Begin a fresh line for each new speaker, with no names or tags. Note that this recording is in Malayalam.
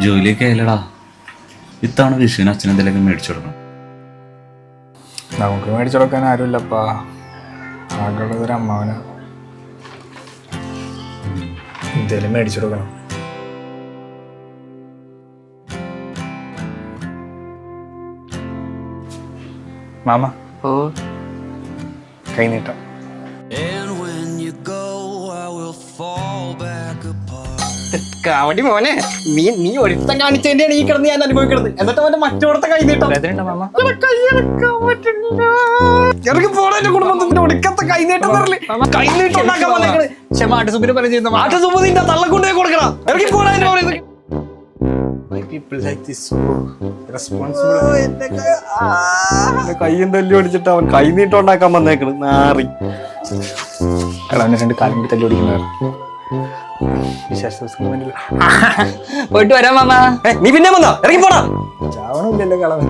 ജോലിയൊക്കെ ആയില്ലടാ. ഇത്തവണ വിഷുവിന് അച്ഛനെന്തെങ്കിലുമൊക്കെ മേടിച്ചു കൊടുക്കണം.
നമുക്ക് മേടിച്ചു കൊടുക്കാൻ ആരുമില്ലപ്പാ. ആകെയുള്ളത് ഒരു അമ്മാവന്. എന്തേലും മേടിച്ചു കൊടുക്കണം. മാമ
ഓ
കൈ നീട്ടാം.
കാവടി മോനെ, നീ ഒരുത്തം കാണിച്ചതിന്റെയാണ് ഈ കിടന്ന് ഞാൻ അനുഭവിക്കുന്നത്. എന്നിട്ട് അവന്റെ മറ്റോടത്തെ കൈ നീട്ടം.
വേദനയുണ്ടോ മാമ?
ഇറങ്ങി പോണേന്റെ കുടുംബത്തിന്റെ ഒടുക്കത്തെ കൈ നീട്ടം തരല്. കൈ നീട്ടം ഉണ്ടാക്കാൻ വന്നേക്കണ്.
ആട്ടുസുബിന് പല ചെയ്യുന്ന
ആട്ടുസുബിന്റെ തള്ളക്കൊണ്ടേ കൊടുക്കണം. ഇറങ്ങി പോണേന്റെ പറയുന്നത്.
കയ്യും തല്ലി ഓടിച്ചിട്ട് അവൻ കൈ നീട്ടം ഉണ്ടാക്കാൻ വന്നേക്കണ്. നാറി അവനെ രണ്ട് കാലം കൂടി തല്ലി ഓടിക്കുന്നവർ.
പോയിട്ട് വരാം മാമ. നീ പിന്നെ വന്നോ? ഇറങ്ങി പോടാ.
ചാവണില്ലല്ലോ കളവൻ.